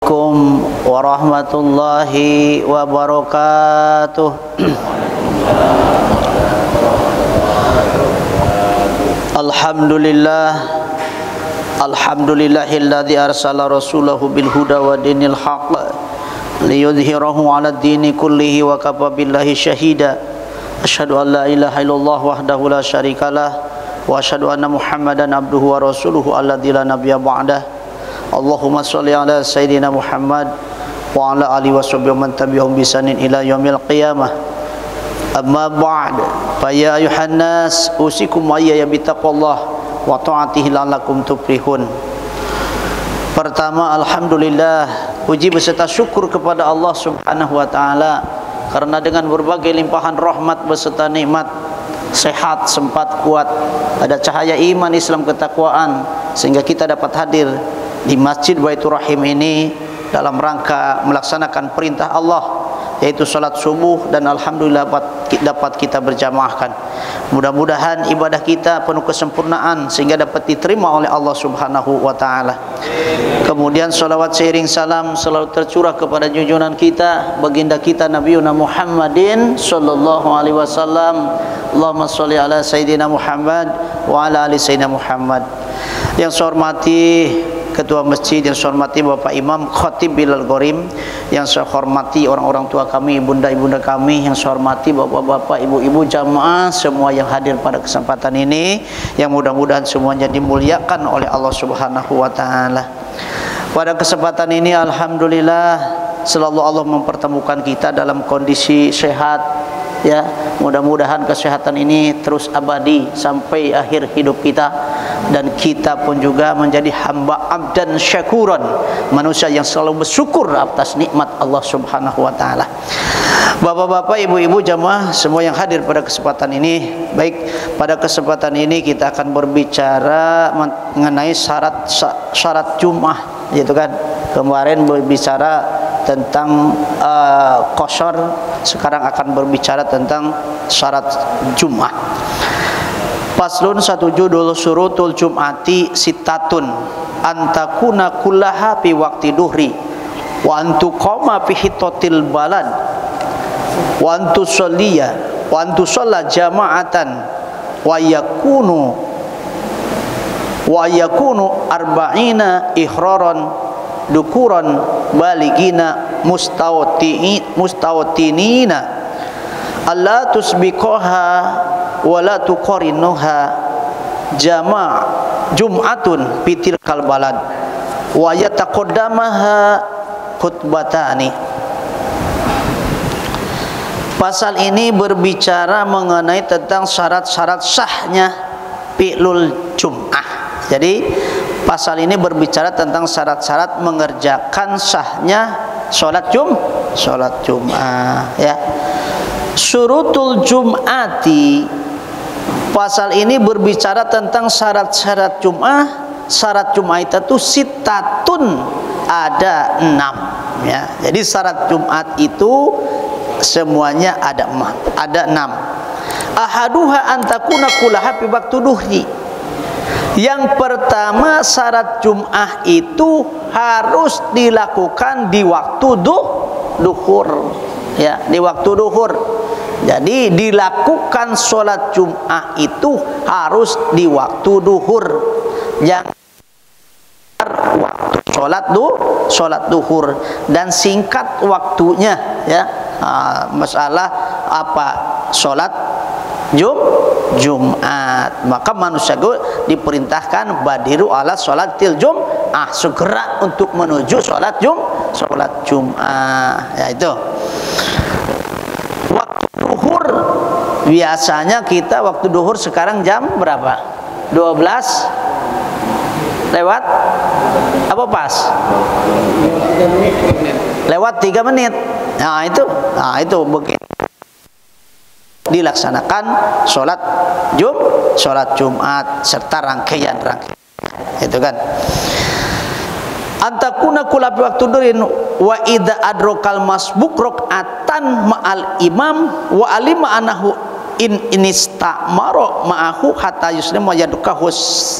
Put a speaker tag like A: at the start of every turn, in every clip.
A: Assalamualaikum warahmatullahi wabarakatuh. Alhamdulillahilladzi arsala rasulahu bil huda wa dinil haqq liyudhhirahu 'alad dini kullihi wa kafa billahi syahida. Asyhadu an la ilaha illallah wahdahu la syarikalah wa asyhadu anna Muhammadan abduhu wa rasuluhu alladzi la nabiyya ba'dah. Allahumma sholli ala sayyidina Muhammad wa ala alihi washabbihi man tabi'ahum bi ihsanin ila yaumil qiyamah. Amma ba'd, fa ya ayuhan nas usikum wa iyaya bi taqwallah wa ta'atihi la'allakum tuflihun. Pertama, alhamdulillah, puji beserta syukur kepada Allah Subhanahu wa taala karena dengan berbagai limpahan rahmat beserta nikmat, sehat, sempat, kuat, ada cahaya iman, Islam, ketakwaan, sehingga kita dapat hadir di Masjid Baitur Rahim ini dalam rangka melaksanakan perintah Allah, yaitu salat subuh, dan alhamdulillah dapat kita berjamaahkan. Mudah-mudahan ibadah kita penuh kesempurnaan sehingga dapat diterima oleh Allah Subhanahu wa taala. Kemudian salawat seiring salam selalu tercurah kepada junjungan kita, baginda kita Nabiuna Muhammadin sallallahu alaihi wasallam. Allahumma sholli ala sayyidina Muhammad wa ala ali sayyidina Muhammad. Yang saya hormati Ketua Masjid, yang saya hormati Bapak Imam Khatib Bilal Gorim, yang saya hormati orang-orang tua kami, ibunda-ibunda kami, yang saya hormati bapak-bapak, ibu-ibu, jamaah semua yang hadir pada kesempatan ini, yang mudah-mudahan semuanya dimuliakan oleh Allah Subhanahu wa taala. Pada kesempatan ini alhamdulillah selalu Allah mempertemukan kita dalam kondisi sehat, ya. Mudah-mudahan kesehatan ini terus abadi sampai akhir hidup kita, dan kita pun juga menjadi hamba abdan syakuran, manusia yang selalu bersyukur atas nikmat Allah Subhanahu wa taala. Bapak-bapak, ibu-ibu, jamaah semua yang hadir pada kesempatan ini, baik, pada kesempatan ini kita akan berbicara mengenai syarat Jum'ah, gitu kan. Kemarin berbicara tentang qashar, sekarang akan berbicara tentang syarat Jum'ah. Faslun, satu judul, syurutul Jum'ati sitatun antakuna kullaha fi waqti duhri wa antuqama fi hitotil balad wa antusalliya wa antusalla jama'atan wa yakunu arba'ina ihraran dukuran baligina mustawtinina alla tusbiqaha wa la tuqarinuha jum'atun fitil kalbalad wa yataqaddamaha khutbatani. Pasal ini berbicara mengenai tentang syarat-syarat sahnya fi'lul Jum'ah. Jadi pasal ini berbicara tentang syarat-syarat mengerjakan sahnya sholat Jum'ah, ya. Syurutul Jum'ati, pasal ini berbicara tentang syarat-syarat Jum'ah. Syarat Jum'ah itu sitatun, ada 6, ya. Jadi syarat Jum'at itu semuanya ada 6. Ahaduha antakuna kullaha fi waqti duhri. Yang pertama, syarat Jum'ah itu harus dilakukan di waktu duhur, ya, di waktu duhur. Jadi dilakukan sholat Jum'ah itu harus di waktu duhur, yang waktu sholat duhur, dan singkat waktunya, ya. Masalah apa sholat Jum'at, maka manusia diperintahkan badiru ala sholatil Jum'ah, segera untuk menuju sholat Jum'ah, ya. Itu waktu duhur. Biasanya kita waktu duhur sekarang jam berapa? 12 lewat apa pas? Lewat 3 menit. Nah itu begitu dilaksanakan sholat Jum'at serta rangkaian, itu kan. Antakuna kula fi waktu durin wa idza adrokal masbuk rakaatan ma'al imam wa alima anahu inistamaro ma'ahu hatta yuslimu yadukahus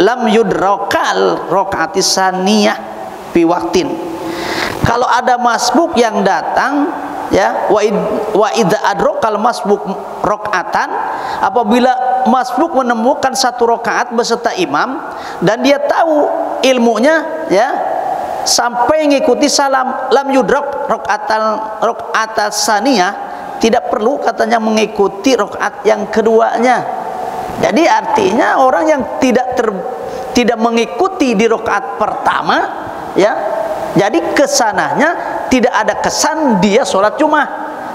A: lam yudrakal rakaati saniyah fi waqtin. Kalau ada masbuk yang datang, ya, wa idza adrakal masbuk rakaatan, apabila masbuk menemukan satu rakaat beserta imam dan dia tahu ilmunya, ya, sampai ngikuti salam, lam yudrak rakaat saniyah, tidak perlu katanya mengikuti rakaat yang keduanya. Jadi artinya orang yang tidak mengikuti di rakaat pertama, ya, jadi kesananya tidak ada kesan dia sholat Jumat,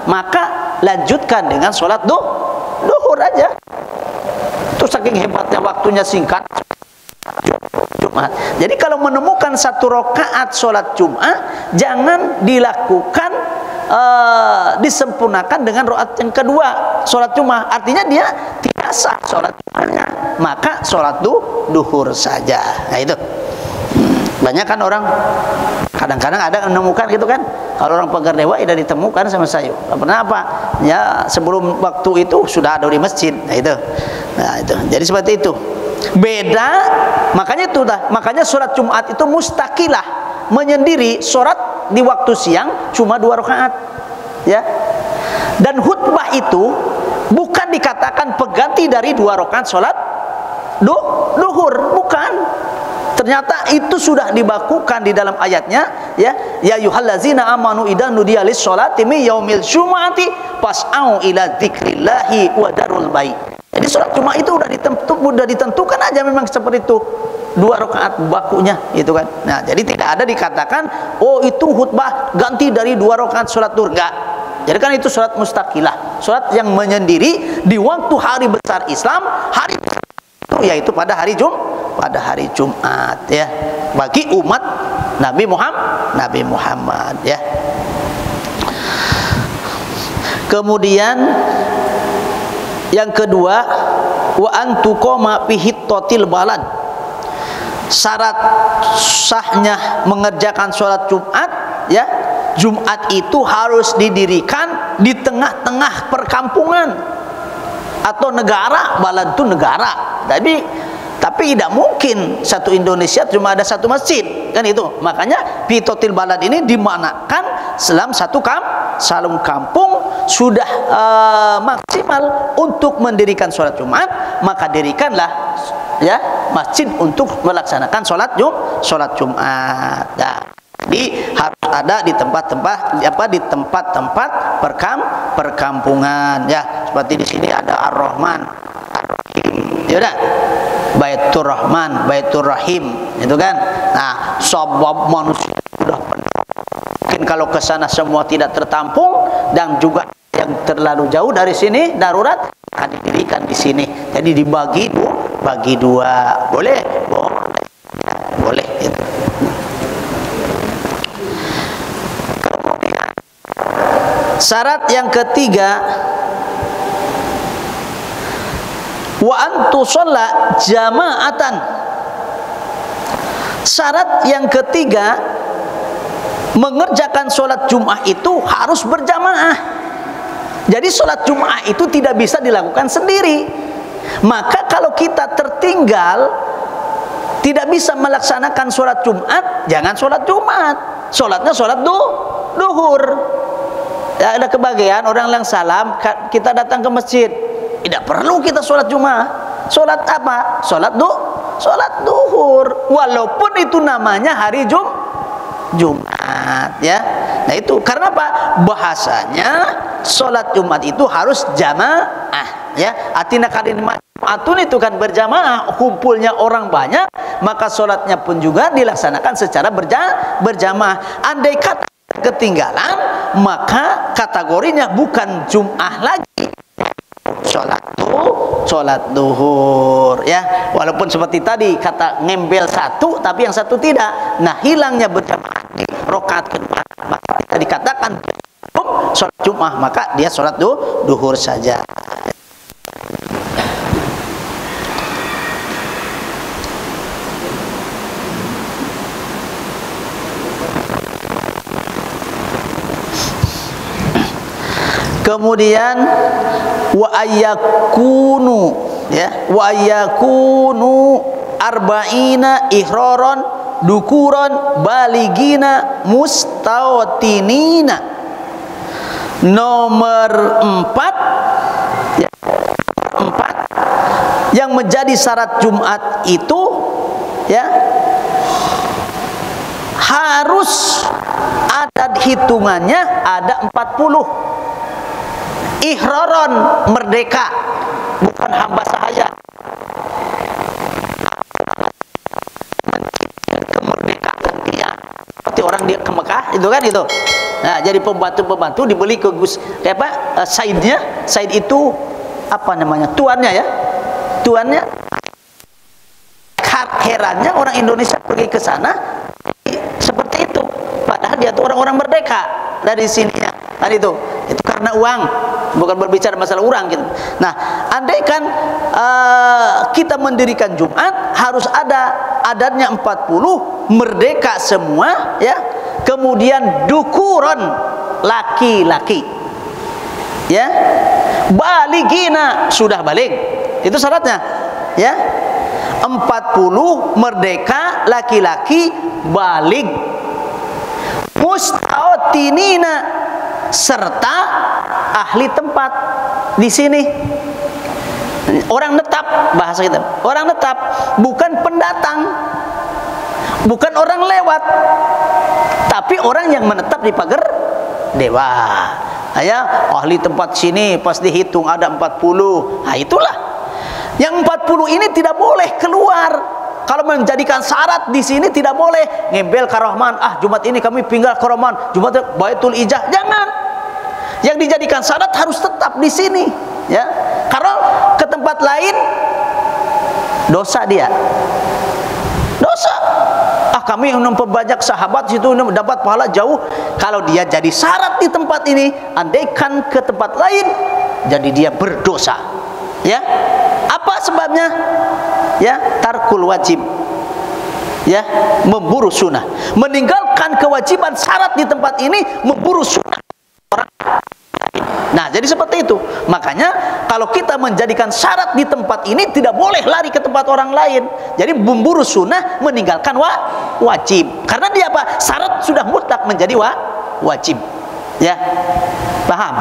A: maka lanjutkan dengan sholat duhur aja. Itu saking hebatnya waktunya singkat Jumat. Jadi kalau menemukan satu rakaat sholat Jumat, jangan dilakukan disempurnakan dengan rakaat yang kedua sholat Jumat. Artinya dia tidak sah sholat Jumatnya, maka sholat duhur saja. Nah itu banyak kan orang, kadang-kadang ada menemukan gitu kan, kalau orang pagar dewa tidak ditemukan sama saya. Kenapa? Ya sebelum waktu itu sudah ada di masjid. Nah itu. Jadi seperti itu. Beda, makanya itu dah. Makanya sholat Jumat itu mustaqilah, menyendiri. Sholat di waktu siang cuma 2 rakaat, ya. Dan khutbah itu bukan dikatakan pengganti dari 2 rakaat sholat duhur, bukan. Ternyata itu sudah dibakukan di dalam ayatnya, ya, ya ayyuhallazina amanu idza nudiya lis-sholati min yaumil jumu'ati fas'au ila dzikrillahi wa darul bai'. Jadi sholat Jumat itu udah ditentukan aja memang seperti itu, 2 rakaat bakunya itu kan. Nah, jadi tidak ada dikatakan oh itu khutbah ganti dari 2 rakaat sholat duhur, enggak. Jadi kan itu sholat mustaqilah, sholat yang menyendiri di waktu hari besar Islam, hari itu yaitu pada hari Jumat, ya, bagi umat Nabi Muhammad, ya. Kemudian yang kedua, wa antuqoma fi hittatil balad. Syarat sahnya mengerjakan sholat Jumat, ya, Jumat itu harus didirikan di tengah-tengah perkampungan atau negara. Balad itu negara. Tapi tidak mungkin satu Indonesia cuma ada satu masjid, kan itu. Makanya Pitotil Balad ini dimanakan dalam satu kampung sudah maksimal untuk mendirikan sholat Jumat, maka dirikanlah, ya, masjid untuk melaksanakan sholat Jumat. Nah, jadi harus ada di tempat-tempat perkampungan, ya. Seperti di sini ada Ar-Rahman, Ar-Rahim, ya udah. Baitur Rahman, Baitur Rahim, itu kan. Nah, sebab manusia sudah penuh. Mungkin kalau ke sana semua tidak tertampung, dan juga yang terlalu jauh dari sini darurat akan didirikan di sini. Jadi dibagi dua, boleh, ya, boleh. Itu. Kemudian syarat yang ketiga, wa antu sholat jama'atan. Syarat yang ketiga, mengerjakan sholat Jumat itu harus berjamaah. Jadi sholat Jumat itu tidak bisa dilakukan sendiri. Maka kalau kita tertinggal, tidak bisa melaksanakan sholat Jumat, jangan sholat Jumat, sholatnya sholat duhur. Ya, ada kebagian orang yang salam, kita datang ke masjid, tidak perlu kita sholat Jumat. Sholat apa? Sholat duhur. Walaupun itu namanya hari Jumat, ya. Nah itu karena apa? Bahasanya sholat Jumat itu harus jamaah, ya. Artinya Jumatun itu kan berjamaah, kumpulnya orang banyak, maka sholatnya pun juga dilaksanakan secara berjamaah. Andai kata ketinggalan, maka kategorinya bukan Jum'ah lagi, sholat duhur, ya. Walaupun seperti tadi kata ngembel satu tapi yang satu tidak, nah hilangnya berjamaah di rakaat kedua, maka kita dikatakan sholat Jumat, maka dia sholat duhur saja. Kemudian wa ayyakunu, ya, wa ayyakunu arba'ina ihraron dukuran baligina mustawatinina. Nomor 4 ya, yang menjadi syarat Jumat itu ya harus ada hitungannya, ada 40. Ihraron, merdeka, bukan hamba sahaya. Kemerdekaan dia seperti orang dia ke Mekah itu kan itu. Nah, jadi pembantu dibeli ke Saidnya. Said itu apa namanya, tuannya ya, tuannya. Herannya orang Indonesia pergi ke sana seperti itu, padahal dia tuh orang-orang merdeka dari sininya. Nah, itu karena uang, bukan berbicara masalah orang gitu. Nah, andaikan kita mendirikan Jumat, harus ada adatnya 40, merdeka semua ya. Kemudian dukuron, laki-laki ya, baligina, sudah balik, itu syaratnya ya. 40 merdeka, laki-laki, balik, mustawatinina, serta ahli tempat di sini. Orang netap, bahasa kita, orang netap, bukan pendatang, bukan orang lewat, tapi orang yang menetap di pagar dewa. Ya, ahli tempat sini pas dihitung ada 40. Nah, itulah. Yang 40 ini tidak boleh keluar. Kalau menjadikan syarat di sini tidak boleh ngembel ke Rahman. Ah, Jumat ini kami pindah ke Rahman, Jumat Baitul Ijah. Jangan. Yang dijadikan syarat harus tetap di sini, ya. Kalau ke tempat lain dosa dia. Dosa. Ah, kami pembajak sahabat situ dapat pahala jauh. Kalau dia jadi syarat di tempat ini, andaikan ke tempat lain, jadi dia berdosa. Ya. Apa sebabnya? Ya, tarkul wajib. Ya, memburu sunnah. Meninggalkan kewajiban syarat di tempat ini, memburu sunnah orang. Nah, jadi seperti itu. Makanya kalau kita menjadikan syarat di tempat ini, tidak boleh lari ke tempat orang lain. Jadi memburu sunnah, meninggalkan wajib. Karena dia apa? Syarat sudah mutlak menjadi wajib. Ya, paham?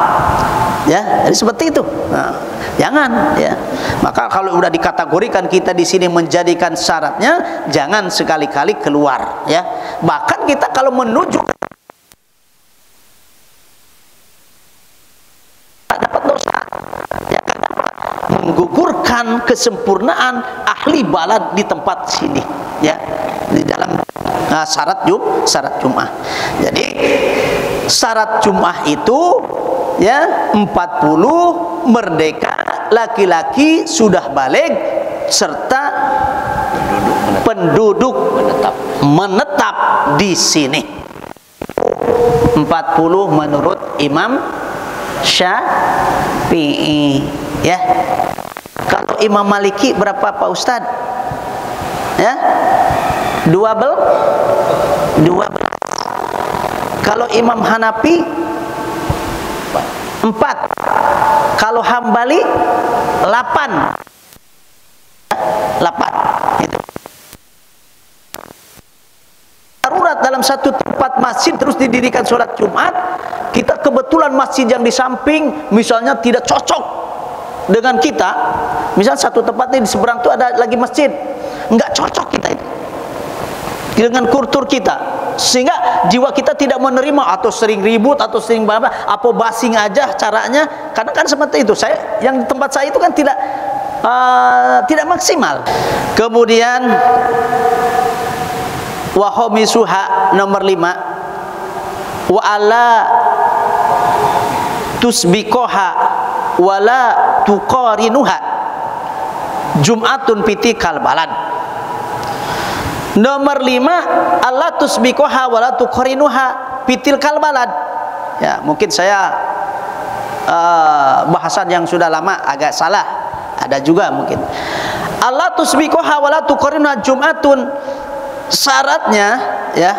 A: Ya, jadi seperti itu. Nah, jangan ya. Maka kalau sudah dikategorikan kita di sini menjadikan syaratnya, jangan sekali-kali keluar ya. Bahkan kita kalau menuju dapat dosa ya, karena menggugurkan kesempurnaan ahli balad di tempat sini ya, di dalam syarat Jum'ah. Jadi syarat Jum'ah itu ya 40 merdeka, laki-laki sudah balik, serta penduduk menetap di sini. 40 menurut Imam Syafi'i ya. Kalau Imam Maliki berapa Pak Ustadz? Ya, 12. Kalau Imam Hanafi 4. Kalau Hambali 8. 8 itu. Darurat dalam satu tempat masjid terus didirikan sholat Jumat, kita kebetulan masjid yang di samping misalnya tidak cocok dengan kita, misal satu tempat ini di seberang itu ada lagi masjid, nggak cocok kita itu dengan kultur kita, sehingga jiwa kita tidak menerima, atau sering ribut atau sering apa basing aja caranya. Karena kan seperti itu, saya yang di tempat saya itu kan tidak maksimal. Kemudian wahomisuha nomor 5, wa ala tusbikoha wala tuqarinuha Jum'atun piti kalbalan. Nomor 5, Allah tusbikoha wala tuqarinuha pitil kalbalan. Ya, mungkin saya bahasan yang sudah lama agak salah, ada juga mungkin. Allah tusbikoha wala tuqarinuha Jum'atun, syaratnya ya,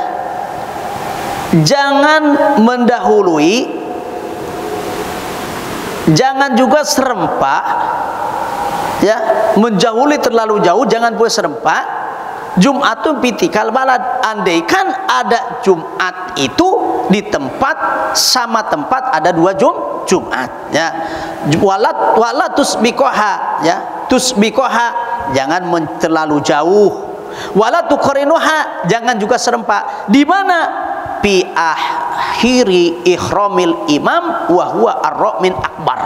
A: jangan mendahului, jangan juga serempak ya, menjauhi terlalu jauh, jangan boleh serempak Jumatun pitikal balad, andaikan ada Jumat itu di tempat sama tempat ada dua Jumat ya. Wala tusbiqoha ya, tusbiqoha jangan terlalu jauh, wala tuqrinuha jangan juga serempak. Di mana? Fi akhiri ihramil imam wa huwa ar-ra'min akbar.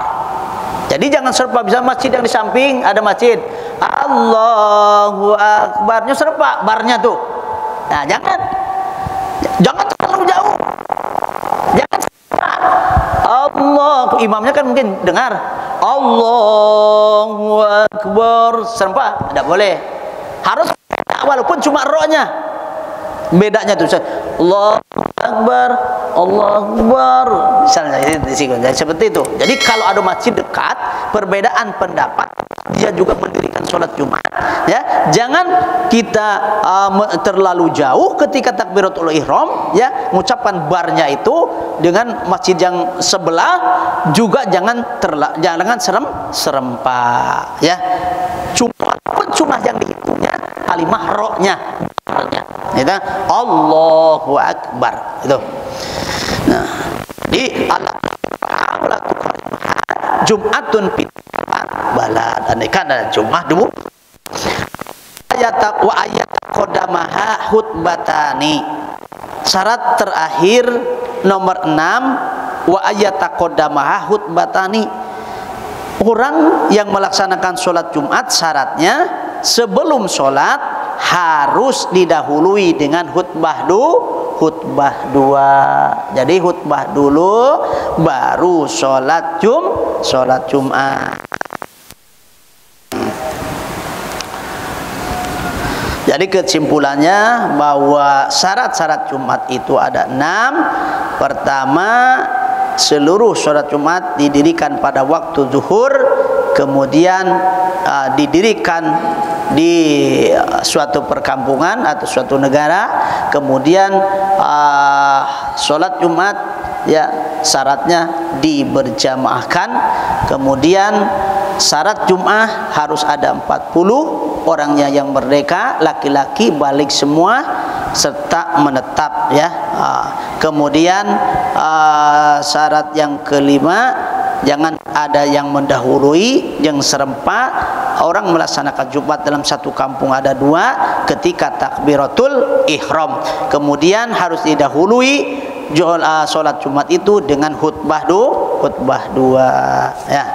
A: Jadi jangan serempak. Bisa masjid yang di samping ada masjid, Allahu Akbar, serempak barnya tuh. Nah, jangan terlalu jauh. Jangan serempak. Allah, imamnya kan mungkin dengar Allahu Akbar, serempak tidak boleh. Harus walaupun cuma rohnya. Bedanya tuh Allahu Akbar, Allahu Akbar, misalnya seperti itu. Jadi kalau ada masjid dekat, perbedaan pendapat, dia juga mendirikan sholat Jumat ya. Jangan kita terlalu jauh ketika takbiratul ihram ya, mengucapkan barnya itu dengan masjid yang sebelah, juga jangan serempak ya. Cuma yang dihitungnya kalimah rohnya. Itu Allahu Akbar itu. Nah, di Jumatun pitikal balad, andaikan ada Jumat dulu. Ayat qodamaha hutbatani. Syarat terakhir nomor 6, wa ayat qodamaha hutbatani. Orang yang melaksanakan sholat Jumat syaratnya sebelum sholat harus didahului dengan khutbah dua. Jadi khutbah dulu baru sholat Jumat. Jadi kesimpulannya bahwa syarat-syarat Jumat itu ada 6. Pertama, seluruh sholat Jumat didirikan pada waktu zuhur, kemudian didirikan di suatu perkampungan atau suatu negara, kemudian sholat Jumat ya syaratnya diberjamaahkan, kemudian syarat Jumat harus ada 40 orangnya yang merdeka, laki-laki balik semua serta menetap ya. Kemudian syarat yang kelima, jangan ada yang mendahului, yang serempak. Orang melaksanakan Jumat dalam satu kampung ada 2 ketika takbiratul ihram. Kemudian harus didahului sholat Jumat itu dengan khutbah 2 ya.